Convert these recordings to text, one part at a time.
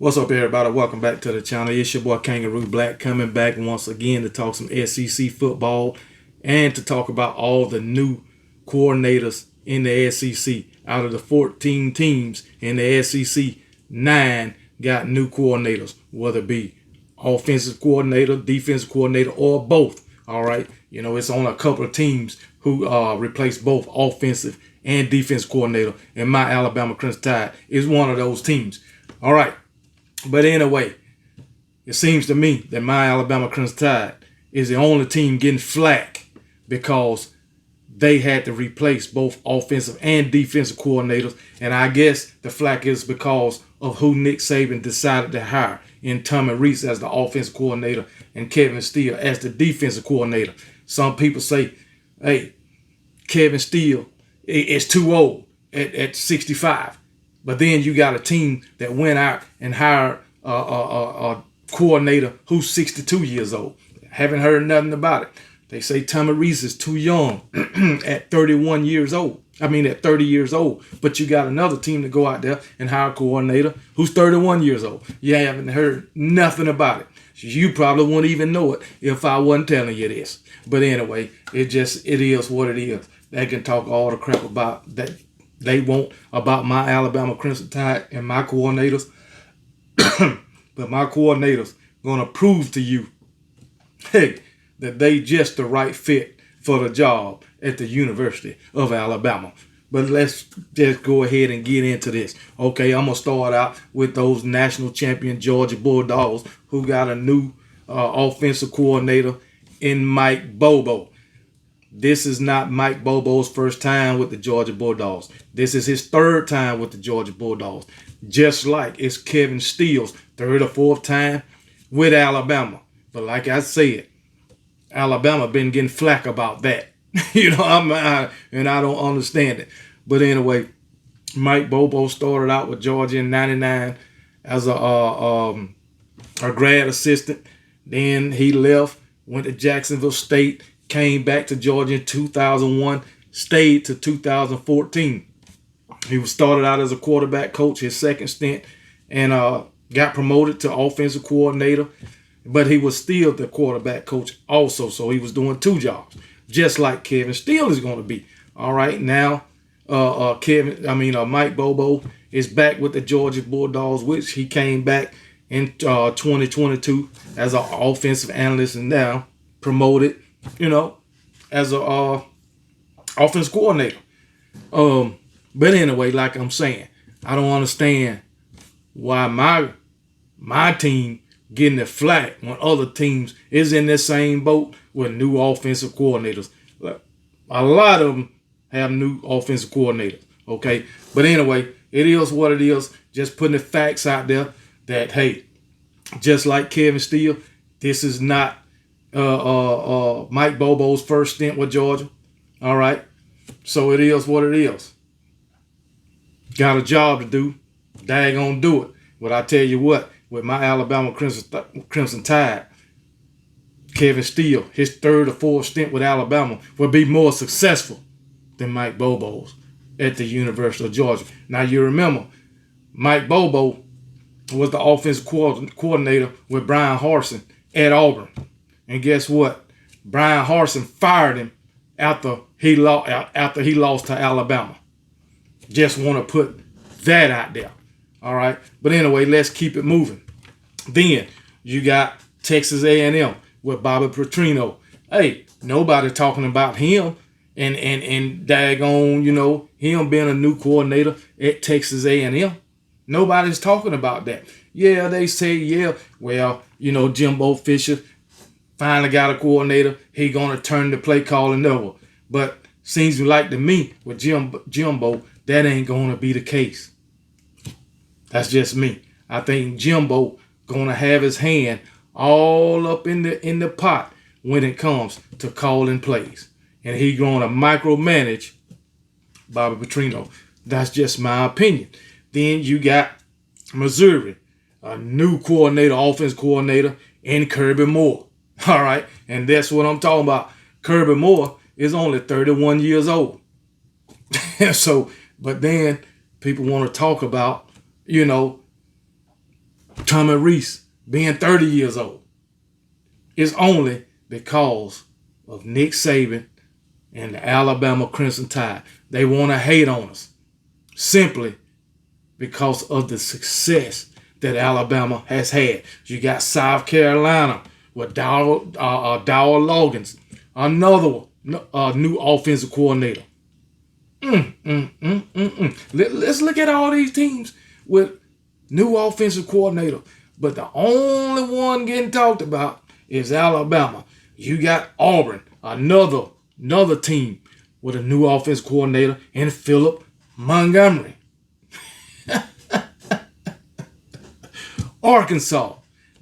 What's up, everybody? Welcome back to the channel. It's your boy Kangaroo Black coming back once again to talk some SEC football and to talk about all the new coordinators in the SEC. Out of the 14 teams in the SEC, 9 got new coordinators, whether it be offensive coordinator, defensive coordinator, or both. All right. You know, it's on a couple of teams who replaced both offensive and defensive coordinator, and my Alabama Crimson Tide is one of those teams. All right. But anyway, it seems to me that my Alabama Crimson Tide is the only team getting flack because they had to replace both offensive and defensive coordinators. And I guess the flack is because of who Nick Saban decided to hire in Rees as the offensive coordinator and Kevin Steele as the defensive coordinator. Some people say, hey, Kevin Steele is too old at 65. But then you got a team that went out and hired a coordinator who's 62 years old. Haven't heard nothing about it. They say Tommy Rees is too young at 31 years old. At 30 years old. But you got another team to go out there and hire a coordinator who's 31 years old. You haven't heard nothing about it. You probably wouldn't even know it if I wasn't telling you this. But anyway, it is what it is. They can talk all the crap about that they want about my Alabama Crimson Tide and my coordinators. But my coordinators gonna prove to you, hey, that they just the right fit for the job at the University of Alabama. But let's just go ahead and get into this. Okay, I'm gonna start out with those national champion Georgia Bulldogs who got a new offensive coordinator in Mike Bobo. This is not Mike Bobo's first time with the Georgia Bulldogs. This is his third time with the Georgia Bulldogs. Just like it's Kevin Steele's third or fourth time with Alabama. But like I said, Alabama been getting flack about that. And I don't understand it. But anyway, Mike Bobo started out with Georgia in '99 as a grad assistant. Then he left, went to Jacksonville State, came back to Georgia in 2001, stayed to 2014. He was started out as a quarterback coach, his second stint, and got promoted to offensive coordinator. But he was still the quarterback coach also, so he was doing two jobs, just like Kevin Steele is going to be. All right, now Mike Bobo is back with the Georgia Bulldogs, which he came back in 2022 as an offensive analyst and now promoted, as a offensive coordinator. But anyway, like I'm saying, I don't understand why my team getting the flack when other teams is in the same boat with new offensive coordinators. A lot of them have new offensive coordinators, okay? But anyway, it is what it is. Just putting the facts out there that, hey, just like Kevin Steele, this is not Mike Bobo's first stint with Georgia, all right? So it is what it is. Got a job to do. Daggone do it. But I tell you what, with my Alabama Crimson Tide, Kevin Steele, his third or fourth stint with Alabama, will be more successful than Mike Bobo's at the University of Georgia. Now, you remember, Mike Bobo was the offensive coordinator with Brian Harsin at Auburn. And guess what? Brian Harsin fired him after he lost to Alabama. Just want to put that out there. All right. But anyway, let's keep it moving. Then you got Texas A&M with Bobby Petrino. Hey, nobody talking about him and daggone, him being a new coordinator at Texas A&M. Nobody's talking about that. Yeah, they say, yeah, well, Jimbo Fisher finally got a coordinator. He going to turn the play calling over. But seems like to me with Jimbo, that ain't going to be the case. That's just me. I think Jimbo going to have his hand all up in the pot when it comes to calling plays. And he going to micromanage Bobby Petrino. That's just my opinion. Then you got Missouri, a new coordinator, offense coordinator, in Kirby Moore. All right. And that's what I'm talking about. Kirby Moore is only 31 years old. So, but then people want to talk about, Tommy Rees being 30 years old. It's only because of Nick Saban and the Alabama Crimson Tide. They want to hate on us simply because of the success that Alabama has had. You got South Carolina with Dowell Loggins, another new offensive coordinator. Let's look at all these teams with new offensive coordinator. But the only one getting talked about is Alabama. You got Auburn, another team with a new offensive coordinator, and Philip Montgomery. Arkansas,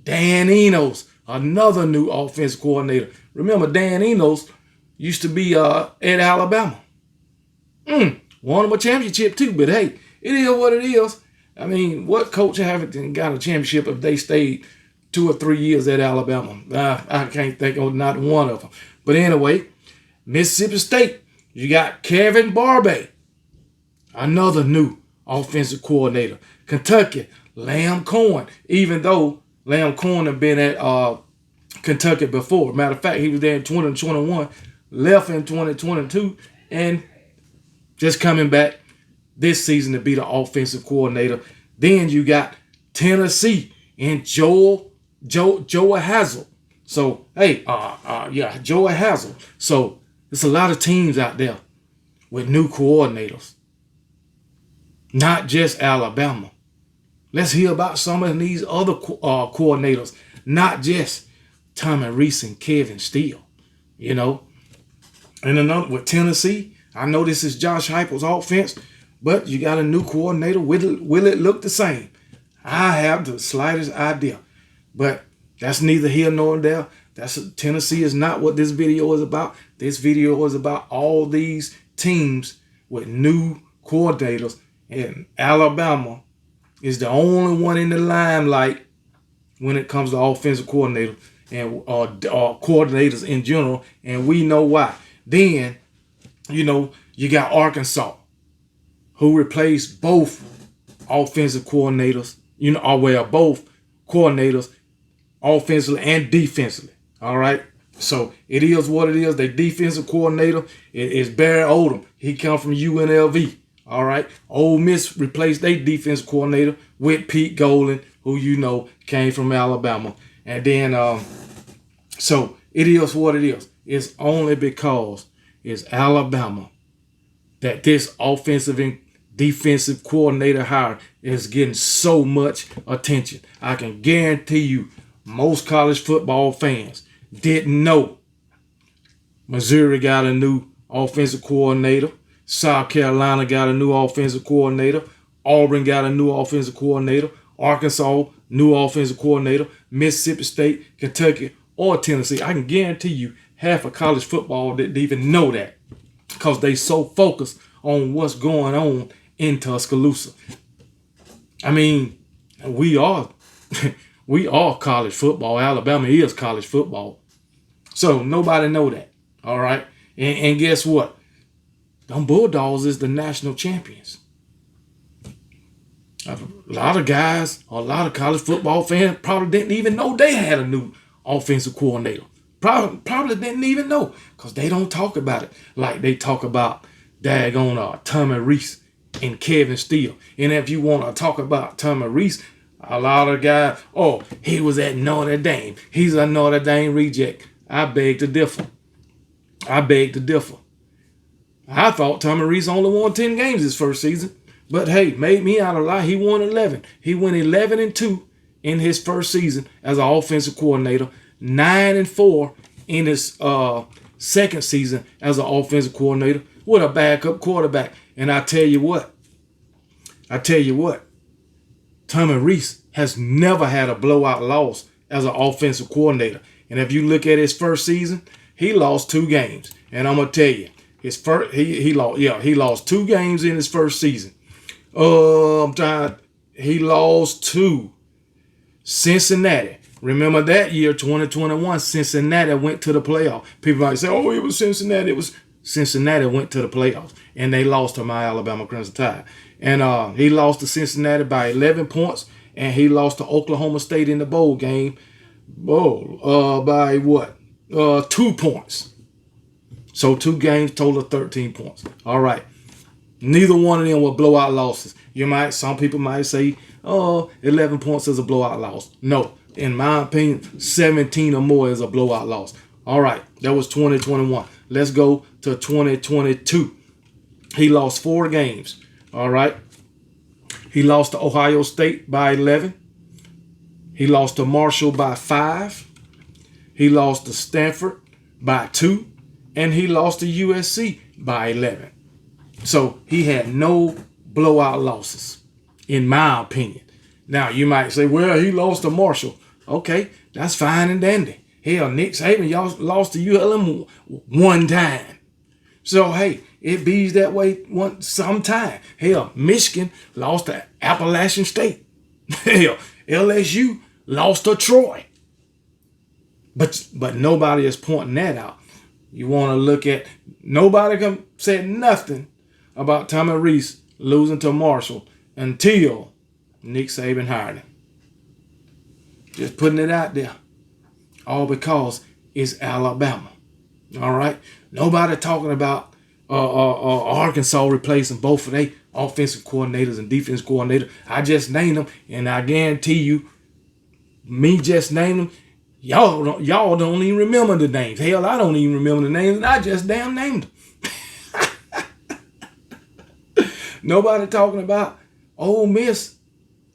Dan Enos, another new offensive coordinator. Remember, Dan Enos used to be at Alabama. Won him a championship too, but hey, it is what it is. I mean, what coach haven't got a championship if they stayed 2 or 3 years at Alabama? I can't think of not one of them. But anyway, Mississippi State, you got Kevin Barbay, another new offensive coordinator. Kentucky, Lamb Cohen, even though Lamb Cohen had been at Kentucky before. Matter of fact, he was there in 2021, left in 2022, and just coming back this season to be the offensive coordinator. Then you got Tennessee and Joe Hazel. So, hey, Joe Hazel. So, there's a lot of teams out there with new coordinators. Not just Alabama. Let's hear about some of these other coordinators. Not just Tommy Rees and Kevin Steele. You know. And another with Tennessee, I know this is Josh Heupel's offense, but you got a new coordinator. Will it look the same? I have the slightest idea. But that's neither here nor there. Tennessee is not what this video is about. This video is about all these teams with new coordinators. And Alabama is the only one in the limelight when it comes to offensive coordinator and coordinators in general. And we know why. Then, you got Arkansas, who replaced both offensive coordinators, both coordinators, offensively and defensively. All right. So it is what it is. Their defensive coordinator is Barry Odom. He come from UNLV. All right. Ole Miss replaced their defensive coordinator with Pete Golding, who came from Alabama. And then so it is what it is. It's only because it's Alabama that this offensive and defensive coordinator hire is getting so much attention. I can guarantee you most college football fans didn't know Missouri got a new offensive coordinator. South Carolina got a new offensive coordinator. Auburn got a new offensive coordinator. Arkansas, new offensive coordinator. Mississippi State, Kentucky, or Tennessee. I can guarantee you half of college football didn't even know that because they so focused on what's going on in Tuscaloosa. I mean, we are college football. Alabama is college football. So nobody know that. All right. And guess what? Them Bulldogs is the national champions. A lot of guys, a lot of college football fans probably didn't even know they had a new offensive coordinator. Probably didn't even know because they don't talk about it like they talk about daggone Tommy Rees and Kevin Steele. And if you want to talk about Tommy Rees, a lot of guys, he was at Notre Dame. He's a Notre Dame reject. I beg to differ. I thought Tommy Rees only won 10 games his first season. But hey, made me out a lie. He won 11. He went 11-2 in his first season as an offensive coordinator. 9-4 in his second season as an offensive coordinator with a backup quarterback. And I tell you what, Tommy Rees has never had a blowout loss as an offensive coordinator. And if you look at his first season, he lost 2 games. And I'm gonna tell you, he lost 2 games in his first season. He lost to Cincinnati. Remember that year, 2021, Cincinnati went to the playoff. People might say, it was Cincinnati. It was Cincinnati went to the playoffs, and they lost to my Alabama Crimson Tide. And he lost to Cincinnati by 11 points, and he lost to Oklahoma State in the bowl game. By what? 2 points. So 2 games, total of 13 points. All right. Neither one of them were blowout losses. Some people might say, 11 points is a blowout loss. No, in my opinion, 17 or more is a blowout loss. All right, that was 2021. Let's go to 2022. He lost 4 games. All right. He lost to Ohio State by 11. He lost to Marshall by 5. He lost to Stanford by 2. And he lost to USC by 11. So he had no blowout losses, in my opinion. Now, you might say, well, he lost to Marshall. Okay, that's fine and dandy. Hell, Nick Saban, y'all lost to ULM 1 time. So, hey, it bees that way sometime. Hell, Michigan lost to Appalachian State. Hell, LSU lost to Troy. But nobody is pointing that out. You want to look at, nobody said nothing about Tommy Rees losing to Marshall until Nick Saban hired him. Just putting it out there. All because it's Alabama. All right? Nobody talking about Arkansas replacing both of their offensive coordinators and defense coordinator. I just named them, and I guarantee you, me just naming them, y'all don't even remember the names. Hell, I don't even remember the names, and I just damn named them. Nobody talking about Ole Miss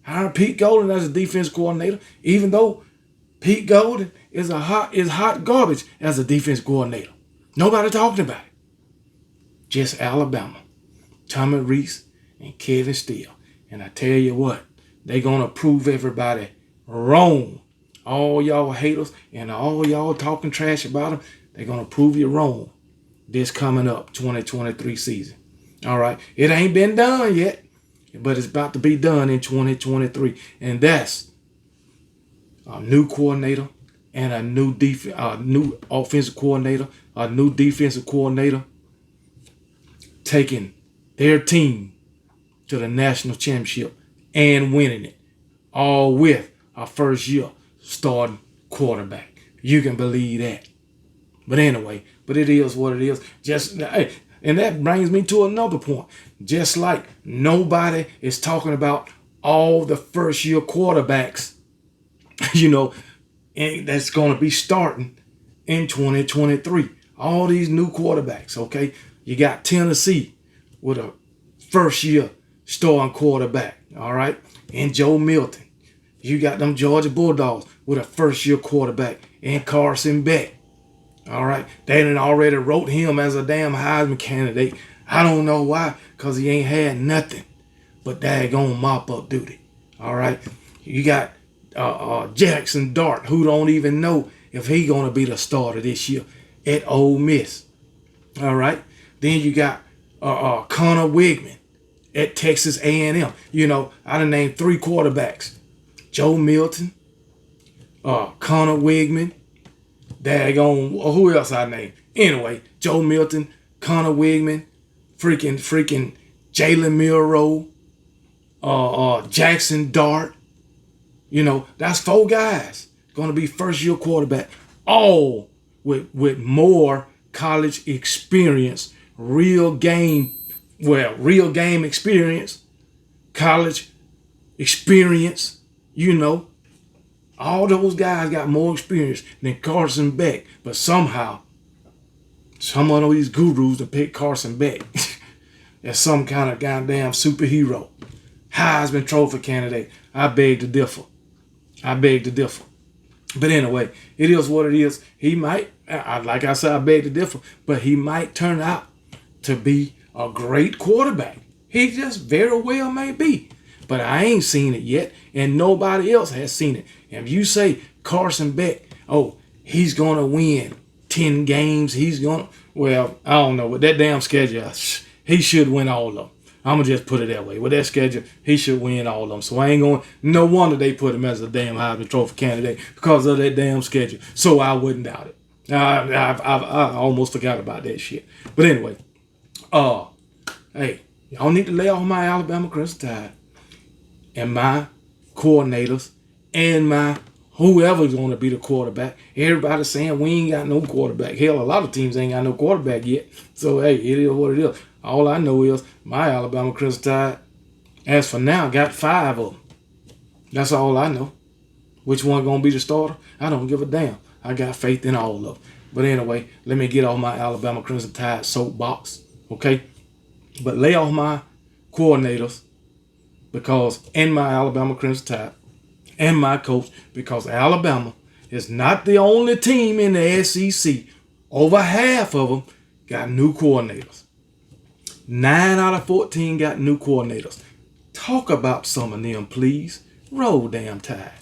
hiring Pete Golden as a defense coordinator, even though Pete Golden is hot garbage as a defense coordinator. Nobody talking about it. Just Alabama, Tommy Rees, and Kevin Steele. And I tell you what, they're going to prove everybody wrong. All y'all haters and all y'all talking trash about them, they're going to prove you wrong this coming up 2023 season. All right. It ain't been done yet, but it's about to be done in 2023. And that's a new coordinator and a new offensive coordinator, a new defensive coordinator taking their team to the national championship and winning it, all with a first year starting quarterback. You can believe that. But anyway, it is what it is. And that brings me to another point. Just like nobody is talking about all the first year quarterbacks, and that's going to be starting in 2023. All these new quarterbacks, okay? You got Tennessee with a first year starting quarterback, all right? And Joe Milton. You got them Georgia Bulldogs with a first year quarterback and Carson Beck. All right. They done already wrote him as a damn Heisman candidate. I don't know why, because he ain't had nothing but daggone mop-up duty. All right. You got Jackson Dart, who don't even know if he going to be the starter this year at Ole Miss. All right. Then you got Connor Wigman at Texas A&M. I done named 3 quarterbacks. Joe Milton, Connor Wigman, who else I named? Anyway, Joe Milton, Connor Wigman, freaking Jalen Milroe, Jackson Dart. That's 4 guys going to be first year quarterback, all with more college experience, real game experience, college experience. All those guys got more experience than Carson Beck. But somehow, some of these gurus that pick Carson Beck as some kind of goddamn superhero, Heisman Trophy candidate. I beg to differ. But anyway, it is what it is. He might, like I said, I beg to differ, but he might turn out to be a great quarterback. He just very well may be. But I ain't seen it yet, and nobody else has seen it. And if you say Carson Beck, he's going to win 10 games, I don't know. With that damn schedule, he should win all of them. I'm going to just put it that way. With that schedule, he should win all of them. So I ain't going, no wonder they put him as a damn Heisman Trophy candidate because of that damn schedule. So I wouldn't doubt it. I almost forgot about that shit. But anyway, hey, y'all need to lay off my Alabama Crimson Tide. And my coordinators and my whoever's going to be the quarterback. Everybody's saying we ain't got no quarterback. Hell, a lot of teams ain't got no quarterback yet. So, hey, it is what it is. All I know is my Alabama Crimson Tide, as for now, got 5 of them. That's all I know. Which one going to be the starter? I don't give a damn. I got faith in all of them. But anyway, let me get off my Alabama Crimson Tide soapbox, okay? But lay off my coordinators because, and my Alabama Crimson Tide, and my coach, because Alabama is not the only team in the SEC. Over half of them got new coordinators. 9 out of 14 got new coordinators. Talk about some of them, please. Roll damn Tide.